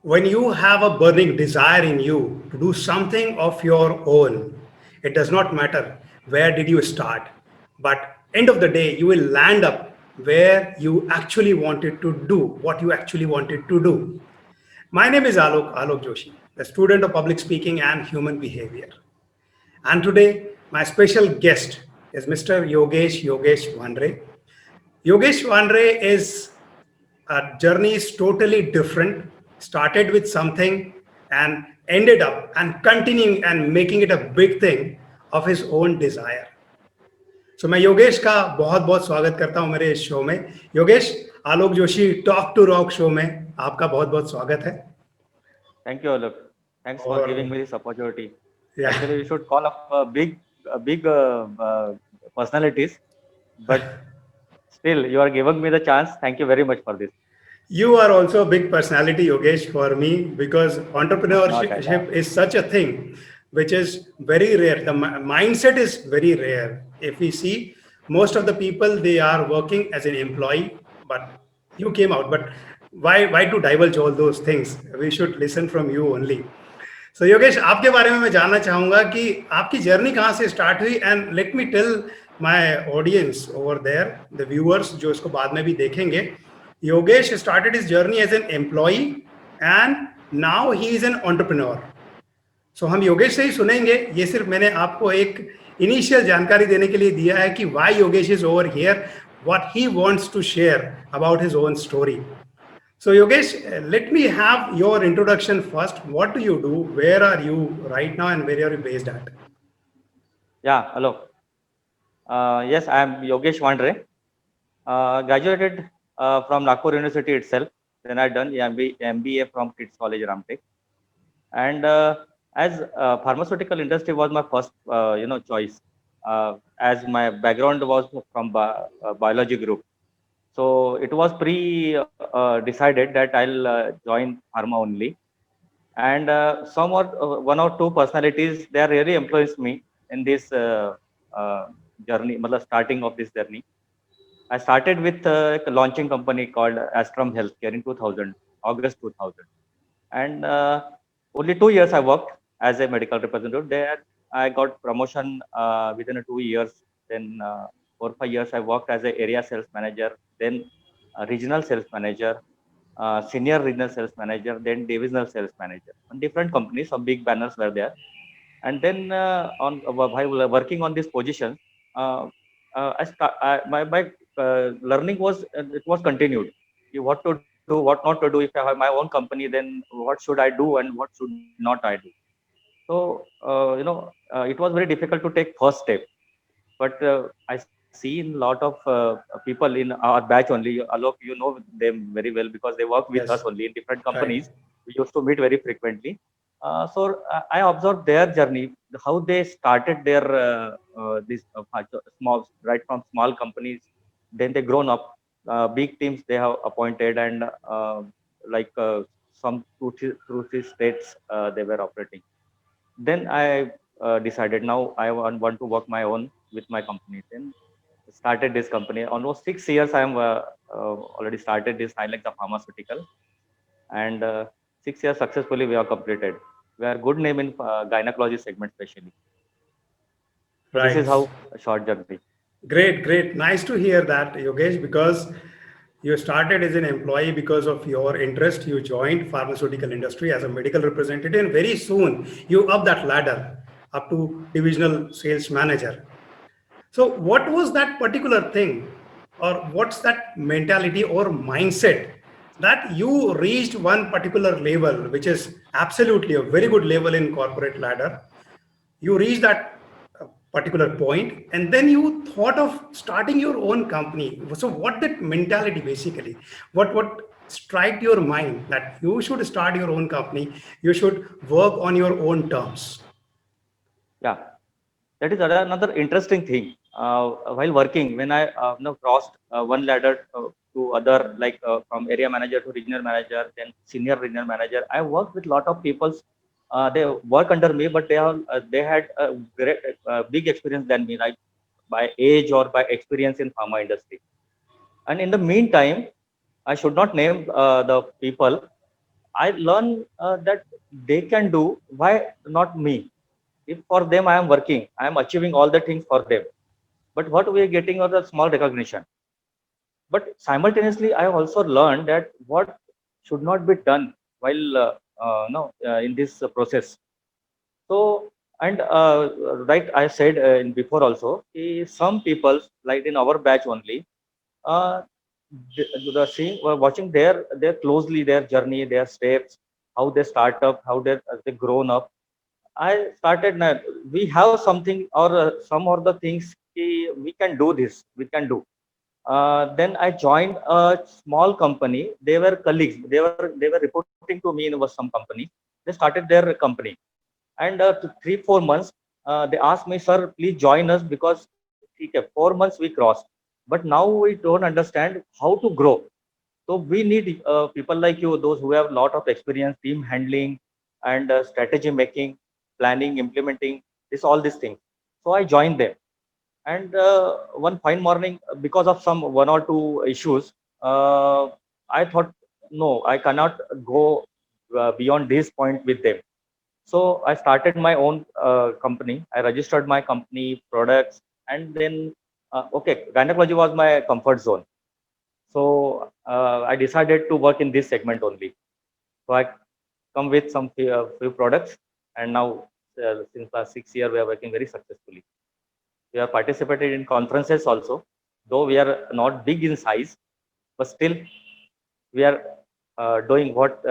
when you have a burning desire in you to do something of your own, it does not matter where did you start, but end of the day, you will land up where you actually wanted to do what you actually wanted to do. My name is Alok Joshi, a student of public speaking and human behavior. And today, my special guest is Mr. Yogesh Vandre. Yogesh Vandre is journey is totally different. Started with something and ended up and continuing and making it a big thing of his own desire. So मैं योगेश का बहुत बहुत स्वागत करता हूं मेरे इस show में. Yogesh, Alok Joshi talk to rock show में आपका बहुत बहुत स्वागत है. Thank you, Alok. Thanks for और giving me this opportunity. yeah, Actually, we should call up big personalities, but still, you are giving me the chance. Thank you very much for this. you are also a big personality, Yogesh, for me because Not at all. entrepreneurship is such a thing which is very rare. The mindset is very rare. If we see most of the people, they are working as an employee, but you came out. But why to divulge all those things? We should listen from you only. So Yogesh, आपके बारे में मैं जानना चाहूंगा कि आपकी journey कहाँ से स्टार्ट हुई and let me tell my audience over there the viewers जो इसको बाद में भी देखेंगे. Yogesh started his journey as an employ and now he is an entrepreneur. सो हम योगेश से ही सुनेंगे. ये सिर्फ मैंने आपको एक इनिशियल जानकारी देने के लिए दिया है कि why Yogesh is over here, what he wants to share about his own story. So Yogesh, let me have your introduction first. What do you do? Where are you right now, and where are you based at? Yeah, hello. Yes, I am Yogesh Vandre. Graduated from Nagpur University itself. Then I done MBA from Kids College Ramtek. And as pharmaceutical industry was my first choice. As my background was from biology group. So it was decided that I'll join pharma only. And one or two personalities, they are really influenced me in this journey, starting of this journey. I started with a launching company called Astrum Healthcare in 2000, August 2000. And only 2 years I worked as a medical representative. There I got promotion within 2 years. Then 4 5 years I worked as an area sales manager, then a regional sales manager, senior regional sales manager, then divisional sales manager. On different companies, some big banners were there. And then while working on this position, learning was continued. What to do, what not to do. If I have my own company, then what should I do and what should not I do? So it was very difficult to take first step. But I see in a lot of people in our batch only. Alok, you know them very well because they work with us Yes, only in different right. companies. We used to meet very frequently. I observed their journey, how they started their this small, right from small companies. Then they grown up, big teams they have appointed, and like some two three states they were operating. Then I decided now I want to work my own with my company. Then started this company. Almost 6 years I am already started this Highlight the Pharmaceutical, and 6 years successfully we have completed. We are good name in gynecology segment especially. So this is Right. how a short journey. Great, great. Nice to hear that, Yogesh, because you started as an employee because of your interest. You joined pharmaceutical industry as a medical representative, and very soon you up that ladder up to divisional sales manager. So, what was that particular thing, or what's that mentality or mindset that you reached one particular level, which is absolutely a very good level in corporate ladder? You reached that particular point, and then you thought of starting your own company. So, what that mentality basically? What struck your mind that you should start your own company? You should work on your own terms. Yeah, that is another interesting thing. While working, when I crossed one ladder to other, like from area manager to regional manager, then senior regional manager, I worked with lot of people. They work under me, but they had a great big experience than me, like by age or by experience in pharma industry. And in the meantime, I should not name the people. I learn that they can do. Why not me? If for them I am working, I am achieving all the things for them. But what we are getting are the small recognition. But simultaneously, I also learned that what should not be done while no in this process. So and right, I said in before also, some people like in our batch only, uh, the seeing watching their closely their journey, their steps, how they start up, how they grown up. I started now. We have something or some of the things we can do this. We can do. Then I joined a small company. They were colleagues. They were reporting to me in some company. They started their company, and to 3-4 months, they asked me, "Sir, please join us because okay, 4 months we crossed, but now we don't understand how to grow. So we need people like you, those who have a lot of experience, team handling, and strategy making, planning, implementing this all these things." So I joined them, and one fine morning, because of some one or two issues, I thought, no, I cannot go beyond this point with them. So I started my own company. I registered my company products, and then okay, gynecology was my comfort zone. So I decided to work in this segment only. So I come with some few products, and now since last 6 years we are working very successfully. We have participated in conferences also, though we are not big in size, but still we are doing what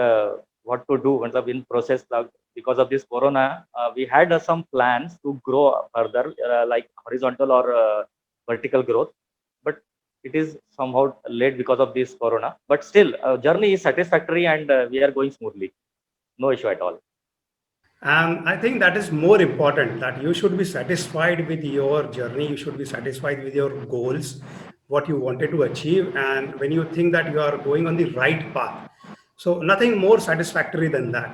to do in process. Because of this corona, we had some plans to grow further, like horizontal or vertical growth, but it is somehow late because of this corona. But still, journey is satisfactory, and we are going smoothly. No issue at all. And I think that is more important, that you should be satisfied with your journey, you should be satisfied with your goals, what you wanted to achieve, and when you think that you are going on the right path. So, nothing more satisfactory than that.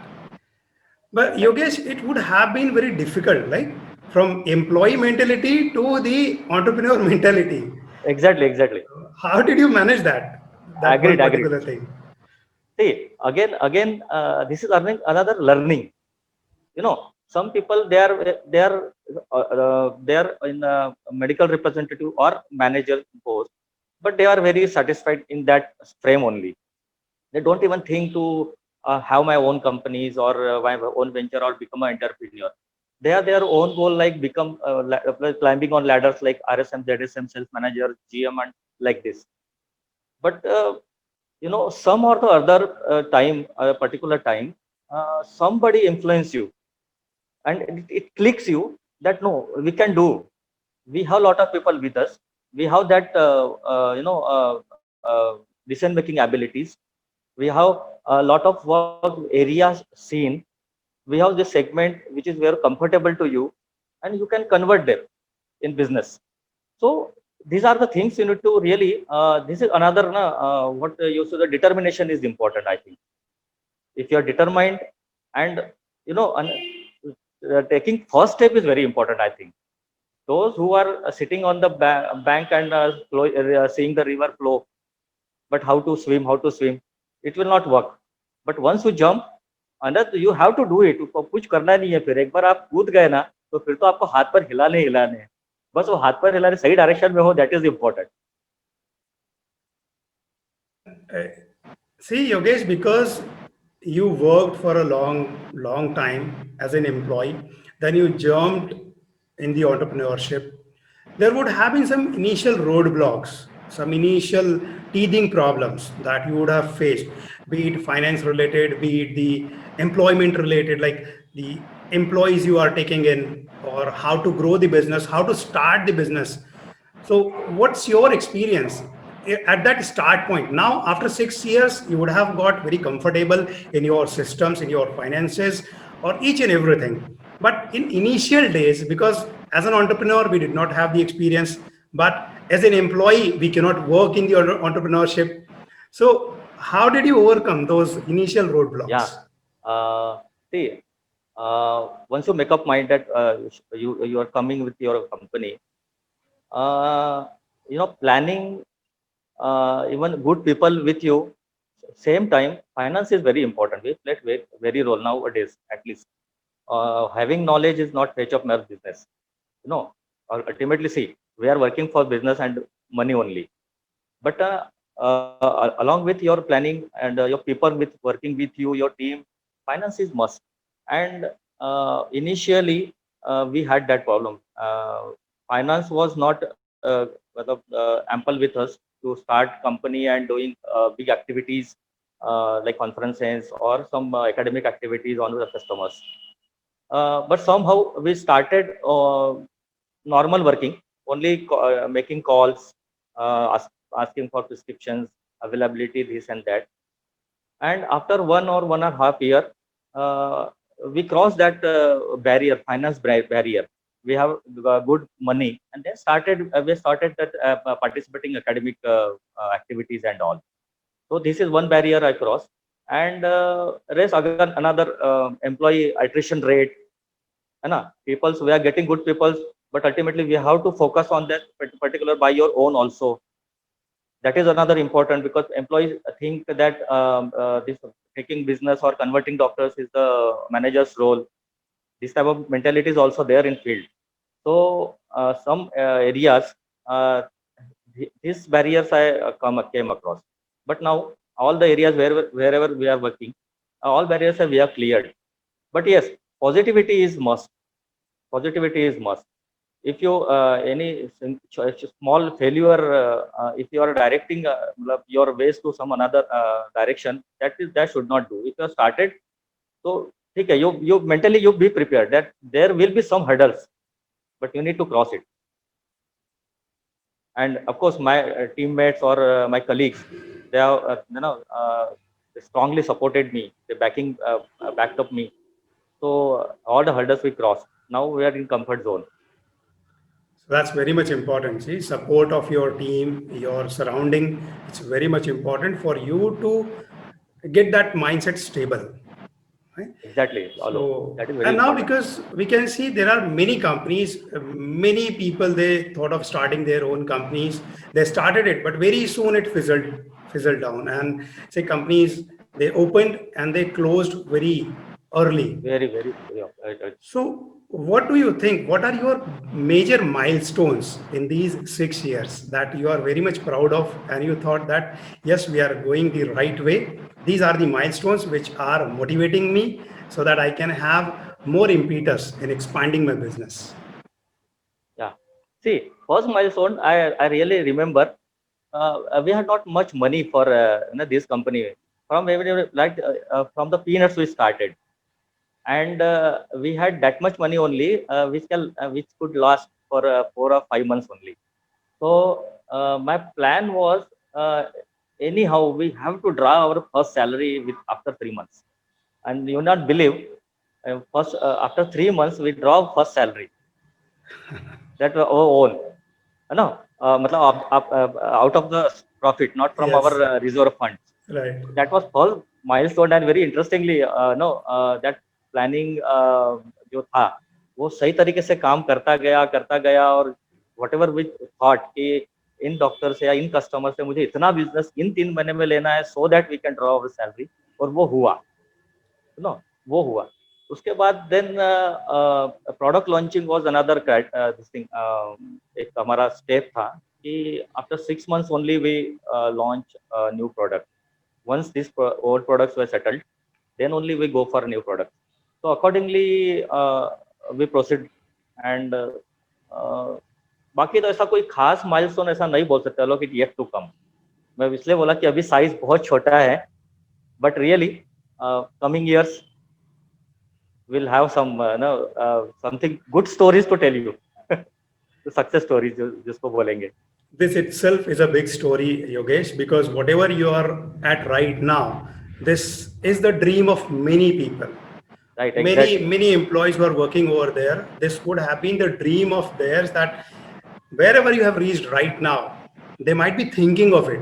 But Exactly. Yogesh, it would have been very difficult, like from employee mentality to the entrepreneur mentality. Exactly. Exactly. How did you manage that? That one Agreed. Agreed. particular thing. See, again, this is another learning. Some people they are in a medical representative or manager post, but they are very satisfied in that frame only. They don't even think to have my own companies or my own venture or become an entrepreneur. They have their own goal, like become climbing on ladders like RSM, ZSM, sales manager, GM, and like this. But some or the other time, a particular time, somebody influence you, and it clicks you that no, we can do. We have a lot of people with us. We have that decision making abilities. We have a lot of work areas seen. We have this segment which is very comfortable to you, and you can convert them in business. So these are the things you need to really. This is another what you say, the determination is important. I think if you are determined, and taking first step is very important. I think those who are sitting on the bank and seeing the river flow, but how to swim, it will not work. But once you jump, अंदर you have to do it. कुछ करना नहीं है, फिर एक बार आप कूद गए ना, तो फिर तो आपको हाथ पर हिलाने हिलाने हैं. बस वो हाथ पर हिलाने सही डायरेक्शन में हो, that is important. See, Yogesh, because you worked for a long time as an employee, then you jumped in the entrepreneurship. There would have been some initial roadblocks, some initial teething problems that you would have faced, be it finance related, be it the employment related, like the employees you are taking in, or how to grow the business, how to start the business. So, what's your experience at that start point? Now, after 6 years, you would have got very comfortable in your systems, in your finances, or each and everything. But in initial days, because as an entrepreneur, we did not have the experience, but as an employee, we cannot work in the entrepreneurship. So, how did you overcome those initial Yeah. roadblocks? See, once you make up mind that you are coming with your company, planning, even good people with you. same time, finance is very important. We play very role nowadays, at least. Having knowledge is not fetch of mere business. You know, ultimately, see, we are working for business and money only. But along with your planning and your people with working with you, your team, finance is must. And initially, we had that problem. Finance was not ample with us to start company and doing big activities like conferences or some academic activities on the customers. But somehow we started normal working, only making calls, asking for prescriptions, availability, this and that. And after 1 or 1.5 year, uh, we crossed that barrier, finance barrier. We have good money, and then we started that participating academic activities and all. So this is one barrier I crossed. And rest again another employee attrition rate. है ना? Peoples, we are getting good peoples, but ultimately we have to focus on that particular by your own also. That is another important, because employees think that this taking business or converting doctors is the manager's role. This type of mentality is also there in field. So some areas, uh, these barriers I came across. But now all the areas wherever we are working, all barriers we have cleared. But yes, positivity is must. Positivity is must. If you any small failure, if you are directing your ways to some another direction, that should not do. If you have started, so okay, you mentally you be prepared that there will be some hurdles, but you need to cross it. And of course, my teammates or my colleagues, they have they strongly supported me. They backed up me. So all the hurdles we crossed. Now we are in comfort zone. So that's very much important. See, support of your team, your surrounding, it's very much important for you to get that mindset stable. Right? Exactly, Alok. So, That is very and now important. because we can see there are many companies, many people, they thought of starting their own companies. They started it, but very soon it fizzled down. And say companies, they opened and they closed very early. Very, yeah, So, what do you think? What are your major milestones in these 6 years that you are very much proud of, and you thought that yes, we are going the right way? These are the milestones which are motivating me so that I can have more impetus in expanding my business. yeah. See, first milestone, I really remember. We had not much money for this company. From from the peanuts we started, and we had that much money only, which could last for 4 or 5 months only. So my plan was, anyhow we have to draw our first salary with after 3 months. And you not believe, first after 3 months we draw first salary that were our own. No, matlab, out of the profit, not from our Yes, reserve funds. right. That was first milestone. And very interestingly, no, that planning जो था वो सही तरीके से काम करता गया और whatever we thought कि इन डॉक्टर से या इन कस्टमर से मुझे इतना बिजनेस इन 3 महीने में लेना है, so that we can draw our salary, और वो हुआ, नो, वो हुआ. उसके बाद then product launching was another this thing. एक हमारा स्टेप था कि after 6 months only we launch new product. Once these old products were settled, then only we go for new products. So accordingly we proceed. And बाकी तो ऐसा कोई खास milestone ऐसा नहीं बोल सकते लोग, इट येट टू कम. मैं इसलिए बोला कि अभी साइज बहुत छोटा है, but really coming years we'll have some something good stories to tell you. The success stories जिसको बोलेंगे. This itself is a big story, Yogesh, because whatever you are at right now, this is the dream of many people. Right, Many, exactly. many employees who are working over there, this would have been the dream of theirs that wherever you have reached right now, they might be thinking of it,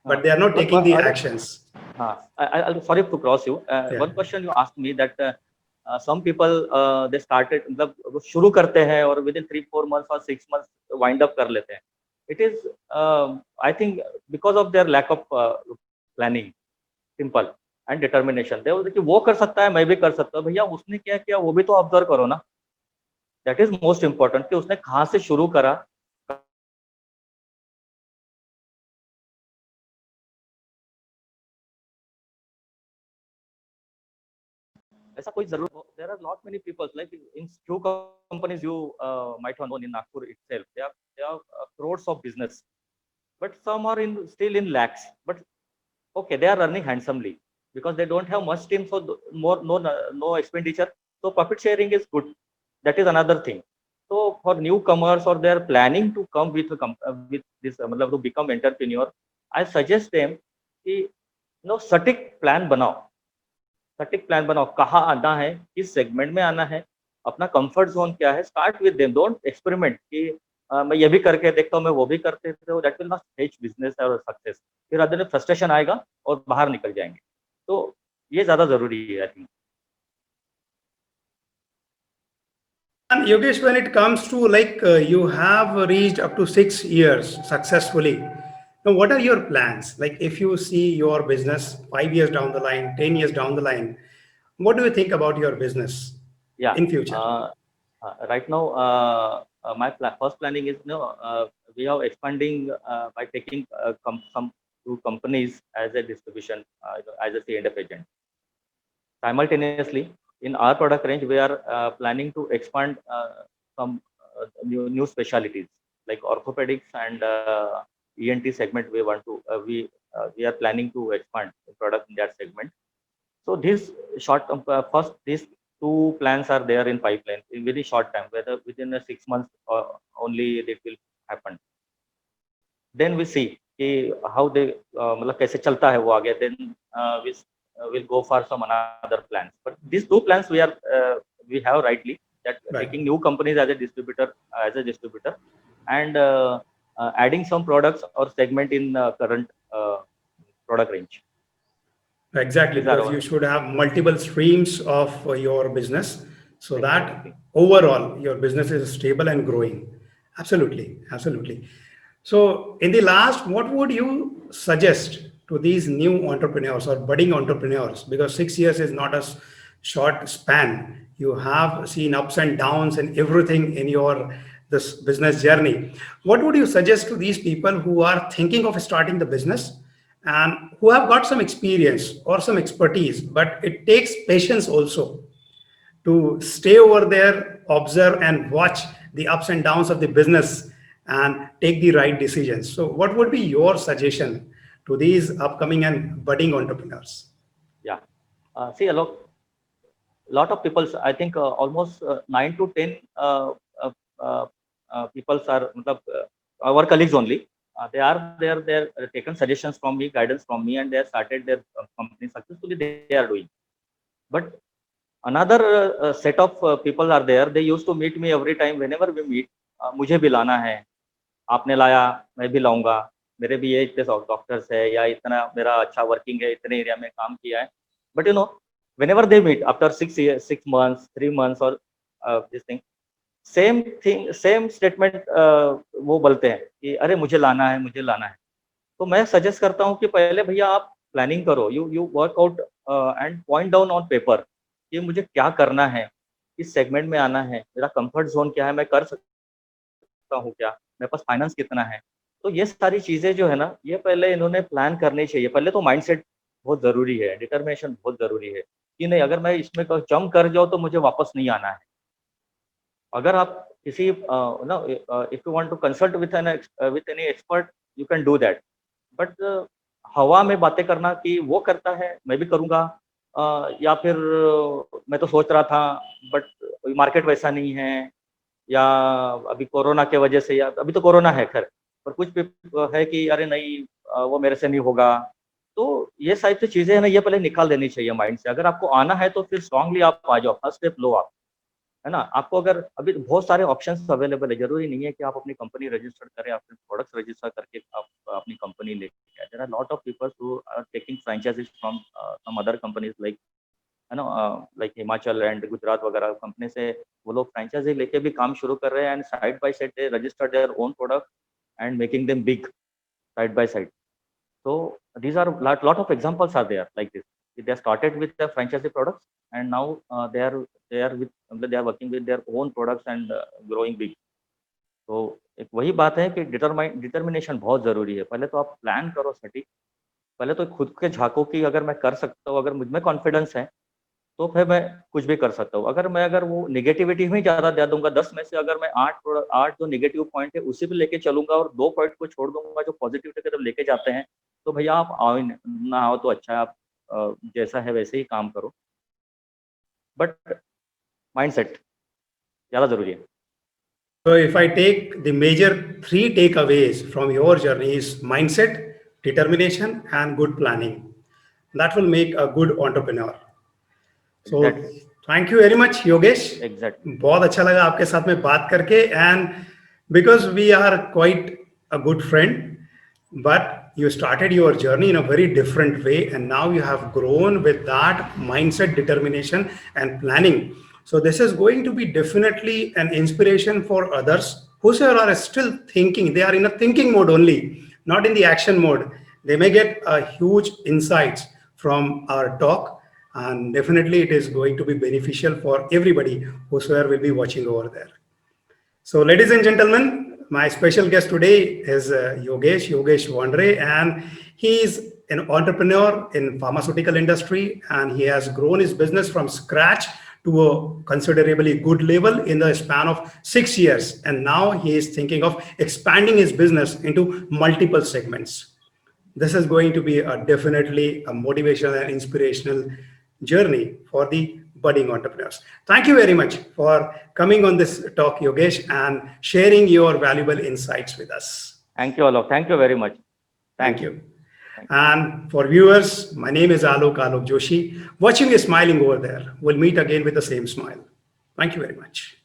but they are not taking the Other, actions. I'll sorry to cross you. Yeah. One question you asked me that some people they started, मतलब वो शुरू करते हैं और within 3-4 months or 6 months wind up कर लेते हैं. It is I think because of their lack of planning. Simple and determination दे कि वो कर सकता है, मैं भी कर सकता हूँ। भैया उसने क्या किया वो भी तो ऑब्जर्व करो ना। दैट इज मोस्ट इम्पोर्टेंट कि उसने कहाँ से शुरू करा। ऐसा कोई जरूर, there are lot many peoples like in few companies you might have known in Nagpur itself. They are crores of business, but some are in still in lakhs. But okay, they are earning handsomely because they don't have much team, so more no expenditure. So profit sharing is good. That is another thing. So for newcomers or they are planning to come with with this मतलब to become entrepreneur, I suggest them कि सटीक plan बनाओ। सटीक plan बनाओ, कहाँ आना है, किस सेगमेंट में आना है, अपना कंफर्ट जोन क्या है। Start with them, don't experiment कि मैं ये भी करके देखता हूँ, मैं वो भी करते थे, that will not fetch business और सक्सेस। फिर आगे फ्रस्ट्रेशन आएगा और बाहर निकल जाएंगे। तो ये ज्यादा जरूरी है I think. And Yogesh, when it comes to like you have reached up to 6 years successfully. Now, what are your plans? Like, if you see your business 5 years down the line, 10 years down the line, what do you think about your business Yeah. in future? Right now, my first planning is we are expanding by taking some two companies as a distribution, as a C&F agent. Simultaneously, in our product range, we are planning to expand some new specialties like orthopedics and ENT segment. We want to we are planning to expand the product in that segment. So this short first these two plans are there in pipeline in very short time, whether within a 6 months or only it will happen. Then we see कि how they मतलब कैसे चलता है वो आगे, then we will go for some another plans. But these two plans we have rightly, that Right. taking new companies as a distributor and adding some products or segment in current product range. Exactly, These are because our you should have multiple streams of your business so that exactly. overall your business is stable and growing. Absolutely, absolutely. So, in the last, what would you suggest to these new entrepreneurs or budding entrepreneurs? Because 6 years is not a short span. You have seen ups and downs and everything in your this business journey. What would you suggest to these people who are thinking of starting the business and who have got some experience or some expertise, but it takes patience also to stay over there, observe and watch the ups and downs of the business and take the right decisions. So, what would be your suggestion to these upcoming and budding entrepreneurs? Yeah. See, lot of people, I think almost 9 to 10 people are our colleagues only. They're taken suggestions from me, guidance from me, and they have started their company successfully. They are doing. But another set of people are there. They used to meet me every time whenever we meet. मुझे भी लाना है, आपने लाया, मैं भी लाऊंगा, मेरे भी ये इतने डॉक्टर्स है या इतना मेरा अच्छा वर्किंग है, इतने एरिया में काम किया है. But whenever they meet after 6 years, 6 months, 3 months or this thing, same statement वो बोलते हैं कि अरे मुझे लाना है, मुझे लाना है. तो मैं सजेस्ट करता हूँ कि पहले भैया आप प्लानिंग करो, you work out and point down on paper कि मुझे क्या करना है, किस सेगमेंट में आना है, मेरा कंफर्ट जोन क्या है, मैं कर सकता हूँ क्या, मेरे पास फाइनेंस कितना है. तो ये सारी चीजें जो है ना, ये पहले इन्होंने प्लान करनी चाहिए. पहले तो माइंडसेट बहुत जरूरी है, डिटर्मिनेशन बहुत जरूरी है कि नहीं अगर मैं इसमें जंप कर जाऊँ तो मुझे वापस नहीं आना है. अगर आप किसी if you want to consult with any expert, you can do that. But हवा में बातें करना कि वो करता है मैं भी करूँगा, या फिर मैं तो सोच रहा था बट मार्केट वैसा नहीं है, या अभी कोरोना के वजह से, या अभी तो कोरोना है खैर, पर कुछ भी है कि अरे नहीं वो मेरे से नहीं होगा. तो ये सारी तो चीजें है ना, ये पहले निकाल देनी चाहिए माइंड से. अगर आपको आना है तो फिर स्ट्रांगली आप आ जाओ, फर्स्ट स्टेप लो आप, है ना. आपको अगर अभी बहुत सारे ऑप्शंस अवेलेबल है, जरूरी नहीं है कि आप अपनी कंपनी रजिस्टर करें, अपने प्रोडक्ट्स रजिस्टर करके आप अपनी कंपनी लेके आए. There are lot of people who are taking franchisees from some other companies like like Himachal and Gujarat वगैरह कंपनी से वो लोग फ्रेंचाइजी लेके भी काम शुरू कर रहे हैं. And side by side they register their own product and making them big side by side. So these are lot of examples are there like this. They started with the franchisee products, and now they are working with their own products and growing big. तो एक वही बात है कि determination बहुत जरूरी है. पहले तो आप प्लान करो सटीक, पहले तो खुद के झांको कि अगर मैं कर सकता हूँ, अगर मुझ में कॉन्फिडेंस है तो फिर मैं कुछ भी कर सकता हूँ. अगर वो नेगेटिविटी में ज्यादा दे दूंगा, 10 में से अगर मैं 8 जो नेगेटिव पॉइंट है उसी पे लेके चलूंगा और 2 पॉइंट को छोड़ दूंगा जो पॉजिटिविटी की तरफ लेके जाते हैं, तो भैया आप आओ ना आओ तो अच्छा है, आप जैसा है वैसे ही काम करो. बट माइंडसेट ज्यादा जरूरी है. So if I take the major 3 takeaways from your journey is mindset, determination and good planning. That will make a good entrepreneur. So Exactly. thank you very much Yogesh. Exactly. बहुत अच्छा लगा आपके साथ में बात करके, and because we are quite a good friend, but you started your journey in a very different way and now you have grown with that mindset, determination and planning. So this is going to be definitely an inspiration for others whosoever are still thinking. They are in a thinking mode only, not in the action mode. They may get a huge insights from our talk, and definitely it is going to be beneficial for everybody whosoever will be watching over there. So ladies and gentlemen, my special guest today is Yogesh Wandre, and he is an entrepreneur in pharmaceutical industry, and he has grown his business from scratch to a considerably good level in the span of 6 years. And now he is thinking of expanding his business into multiple segments. This is going to be definitely a motivational and inspirational journey for the budding entrepreneurs. Thank you very much for coming on this talk, Yogesh, and sharing your valuable insights with us. Thank you, Alok. Thank you very much. Thank you. And for viewers, my name is Alok Joshi. Watching you smiling over there. We'll meet again with the same smile. Thank you very much.